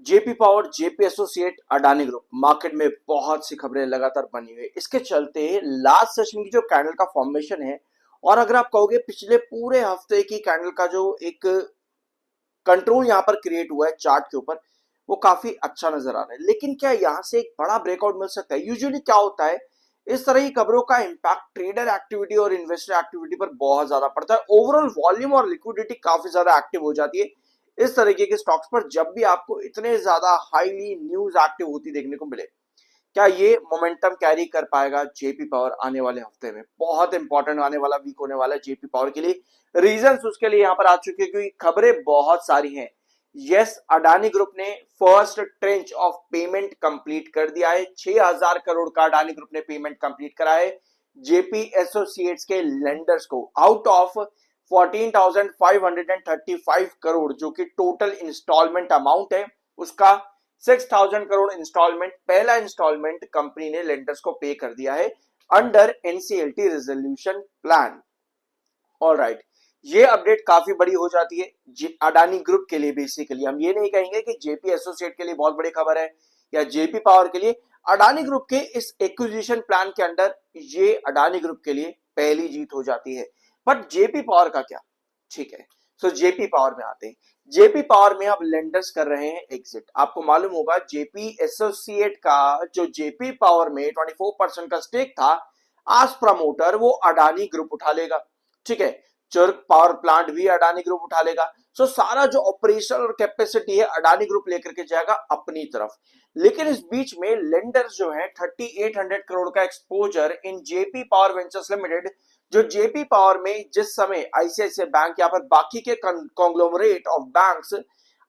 JP power, JP associate, Adani group market में बहुत सी खबरें लगातार बनी हुई है। इसके चलते लास्ट सेशन की जो कैंडल का फॉर्मेशन है, और अगर आप कहोगे पिछले पूरे हफ्ते की कैंडल का जो एक कंट्रोल यहां पर क्रिएट हुआ है चार्ट के ऊपर, वो काफी अच्छा नजर आ रहा है। लेकिन क्या यहां से एक बड़ा ब्रेकआउट मिल सकता है? यूजुअली क्या होता है, इस तरह की खबरों का इंपैक्ट ट्रेडर एक्टिविटी और इन्वेस्टर एक्टिविटी पर बहुत ज्यादा पड़ता है। ओवरऑल वॉल्यूम और लिक्विडिटी काफी ज्यादा एक्टिव हो जाती है इस तरीके के स्टॉक्स पर, जब भी आपको इतने ज्यादा हाईली न्यूज एक्टिव होती देखने को मिले। क्या ये मोमेंटम कैरी कर पाएगा जेपी पावर आने वाले हफ्ते में? बहुत इंपॉर्टेंट आने वाला वीक होने वाला है जेपी पावर के लिए। रीजंस उसके लिए यहां पर आ चुके हैं क्योंकि खबरें बहुत सारी हैं। यस, अडानी ग्रुप ने first trench of payment complete कर दिया है। 6000 करोड़ का अडानी ग्रुप ने पेमेंट कंप्लीट करा है जेपी एसोसिएट्स के लेंडर्स को, आउट ऑफ 14,535 करोड़ जो कि टोटल इंस्टॉलमेंट अमाउंट है। उसका 6,000 करोड़ इंस्टॉलमेंट, पहला इंस्टॉलमेंट कंपनी ने लेंडर्स को पे कर दिया है under NCLT resolution plan. Alright, ये अपडेट काफी बड़ी हो जाती है अडानी ग्रुप के लिए। बेसिकली हम ये नहीं कहेंगे कि जेपी एसोसिएट के लिए बहुत बड़ी खबर है या जेपी पावर के लिए। अडानी ग्रुप के इस एक्विजिशन प्लान के अंदर ये अडानी ग्रुप के लिए पहली जीत हो जाती है। बट जेपी पावर का क्या? ठीक है, सो जेपी पावर में आते हैं। जेपी पावर में अब लेंडर्स कर रहे हैं एग्जिट। आपको मालूम होगा जेपी एसोसिएट का जो जेपी पावर में 24% का स्टेक था, आज प्रमोटर वो अडानी ग्रुप उठा लेगा। ठीक है, चर्क पावर प्लांट भी अडानी ग्रुप उठा लेगा। सो सारा जो ऑपरेशनल और कैपेसिटी है अडानी ग्रुप लेकर के जाएगा अपनी तरफ। लेकिन इस बीच में लेंडर्स जो है 3800 करोड़ का exposure in JP power ventures limited, जो जेपी पावर में जिस समय आईसीआईसीआई बैंक या फिर बाकी के कॉन्ग्लोमरेट ऑफ बैंक्स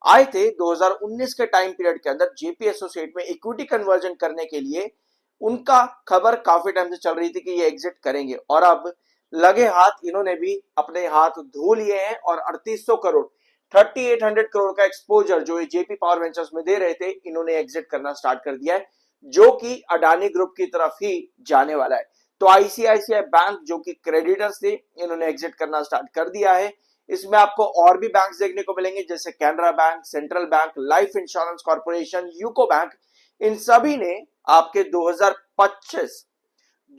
आए थे 2019 के टाइम पीरियड के अंदर जेपी एसोसिएट में इक्विटी कन्वर्जन करने के लिए, उनका खबर काफी टाइम से चल रही थी कि ये एग्जिट करेंगे। और अब लगे हाथ इन्होंने भी अपने हाथ धो लिए हैं और 3800 करोड़ 3800 करोड़ का एक्सपोजर जो जेपी पावर वेंचर्स में दे रहे थे, इन्होंने एग्जिट करना स्टार्ट कर दिया है, जो कि अडानी ग्रुप की तरफ ही जाने वाला है। तो आईसीआईसीआई बैंक जो कि क्रेडिटर्स थे, इन्होंने एग्जिट करना स्टार्ट कर दिया है। इसमें आपको और भी बैंक्स देखने को मिलेंगे जैसे Canara bank, central bank, life insurance corporation, UCO bank. इन सभी ने आपके 2025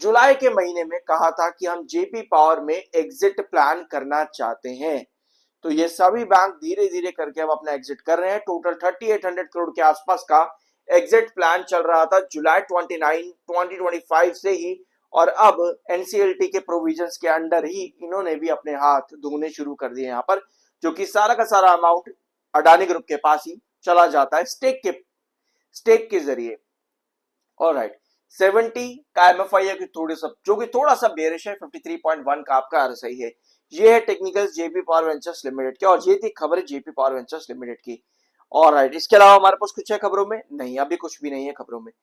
जुलाई के महीने में कहा था कि हम जेपी पावर में एग्जिट प्लान करना चाहते हैं। तो ये सभी बैंक धीरे धीरे करके अब अपना एग्जिट कर रहे हैं। टोटल 3800 करोड़ के आसपास का एग्जिट प्लान चल रहा था जुलाई 29, 2025 से ही, और अब एनसीएलटी के प्रोविजंस के अंडर ही इन्होंने भी अपने हाथ धोने शुरू कर दिए यहाँ पर, जो कि सारा का सारा अमाउंट अडानी ग्रुप के पास ही चला जाता है स्टेक के जरिए। ऑलराइट, 70 का एमएफआई है जो कि थोड़ा सा बेरिश है। 53.1 का आपका आरएसआई है। ये है technical JP power ventures limited के, और ये थी खबर जेपी पावर वेंचर्स लिमिटेड की। ऑलराइट, इसके अलावा हमारे पास कुछ है खबरों में? नहीं, अभी कुछ भी नहीं है खबरों में।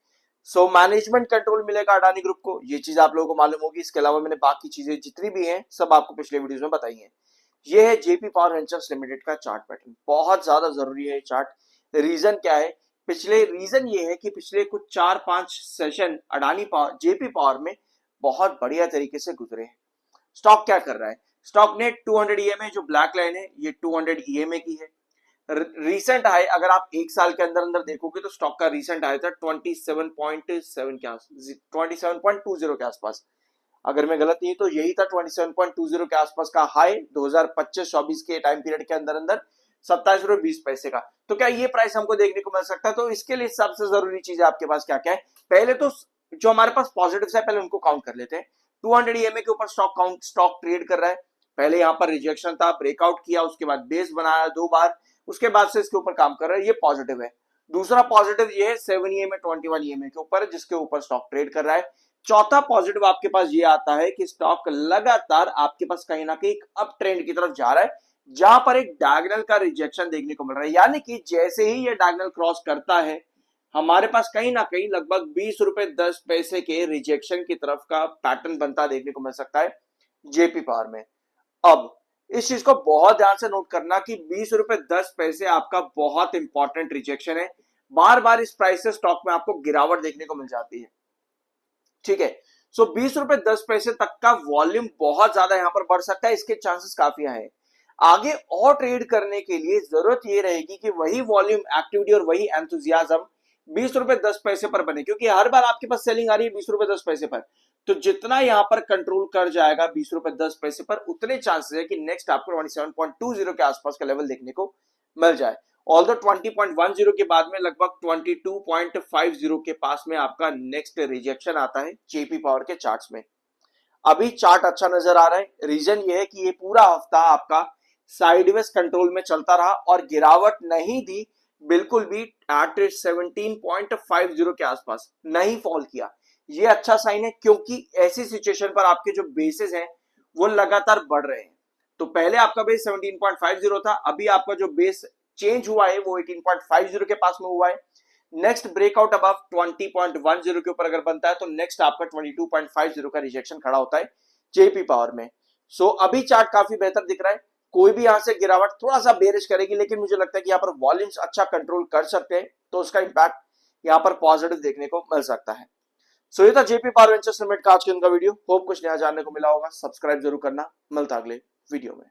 सो मैनेजमेंट कंट्रोल मिलेगा अडानी ग्रुप को, ये चीज आप लोगों को मालूम होगी। इसके अलावा मैंने बाकी चीजें जितनी भी हैं सब आपको पिछले वीडियोस में बताई हैं। ये है जेपी पावर वेंचर्स लिमिटेड का चार्ट पैटर्न, बहुत ज्यादा जरूरी है चार्ट। रीजन क्या है? रीजन ये है कि पिछले कुछ 4-5 session Adani power, JP power में बहुत बढ़िया तरीके से गुजरे हैं। स्टॉक क्या कर रहा है? स्टॉक ने 200 ईएमए जो ब्लैक लाइन है, ये 200 ईएमए की है। रीसेंट हाई अगर आप एक साल के अंदर अंदर देखोगे तो स्टॉक का रीसेंट हाई था 27.7 के आसपास, 27.20 के आसपास। अगर मैं गलत नहीं तो यही था 27.20 के आसपास का हाई 2025-24 के टाइम पीरियड के अंदर अंदर, 27.20 का। तो क्या ये प्राइस हमको देखने को मिल सकता है? तो इसके लिए सबसे जरूरी चीज है आपके पास क्या क्या है। पहले तो जो हमारे पास पॉजिटिव है पहले उनको काउंट कर लेते हैं। 200 ईएमए के ऊपर स्टॉक ट्रेड कर रहा है। पहले यहाँ पर रिजेक्शन था, ब्रेकआउट किया, उसके बाद बेस बनाया 2 बार, उसके बाद से इसके ऊपर काम कर रहा है, ये पॉजिटिव है। दूसरा पॉजिटिव ये है 7 ईएमए 21 ईएमए के ऊपर, जिसके ऊपर स्टॉक ट्रेड कर रहा है। चौथा पॉजिटिव आपके पास ये आता है कि स्टॉक लगातार आपके पास कहीं ना कहीं एक अप ट्रेंड की तरफ जा रहा है, जहां पर एक डायगोनल का रिजेक्शन देखने को मिल रहा है। यानी कि जैसे ही ये डायगोनल क्रॉस करता है, हमारे पास कहीं ना कहीं लगभग 20 रुपए 10 पैसे के रिजेक्शन की तरफ का पैटर्न बनता देखने को मिल सकता है जेपी पावर में। अब इस चीज को बहुत ध्यान से नोट करना कि 20 रुपए 10 पैसे आपका बहुत इंपॉर्टेंट रिजेक्शन है। बार बार इस प्राइस से स्टॉक में आपको गिरावट देखने को मिल जाती है। ठीक है, सो 20 रुपए 10 पैसे तक का वॉल्यूम बहुत ज्यादा यहां पर बढ़ सकता है, इसके चांसेस काफी हैं। आगे और ट्रेड करने के लिए जरूरत ये रहेगी कि वही वॉल्यूम, एक्टिविटी और वही एंथुजियाज्म 20 रुपए 10 पैसे पर बने, क्योंकि हर बार आपके पास सेलिंग आ रही है 20 रुपए 10 पैसे पर। तो जितना यहां पर कंट्रोल कर जाएगा 20 रुपए 10 पैसे पर, उतने चांसेस है कि नेक्स्ट आपको 27.20 के आसपास का लेवल देखने को मिल जाए। ऑल्दो 20.10 के बाद में लगभग 22.50 के पास में आपका नेक्स्ट रिजेक्शन आता है जेपी पावर के चार्ट्स में। अभी चार्ट अच्छा नजर आ रहा है, रीजन ये है कि ये पूरा हफ्ता आपका साइडवेज कंट्रोल में चलता रहा और गिरावट नहीं दी बिल्कुल भी, एट 17.50 के आसपास नहीं फॉल किया। ये अच्छा साइन है, क्योंकि ऐसी सिचुएशन पर आपके जो बेसिस हैं वो लगातार बढ़ रहे हैं। तो पहले आपका बेस 17.50 था, अभी आपका जो बेस चेंज हुआ है वो 18.50 के पास में हुआ है। नेक्स्ट ब्रेकआउट अबव 20.10 के ऊपर अगर बनता है तो नेक्स्ट आपका 22.50 का रिजेक्शन खड़ा होता है जेपी पावर में। सो अभी चार्ट काफी बेहतर दिख रहा है। कोई भी यहां से गिरावट थोड़ा सा बेरिश करेगी, लेकिन मुझे लगता है कि यहाँ पर वॉल्यूम्स अच्छा कंट्रोल कर सकते हैं, तो उसका इंपैक्ट यहाँ पर पॉजिटिव देखने को मिल सकता है। सो ये था जेपी पावर वेंचर्स लिमिटेड का आज के उनका वीडियो। होप कुछ नया जानने को मिला होगा। सब्सक्राइब जरूर करना, मिलता अगले वीडियो में।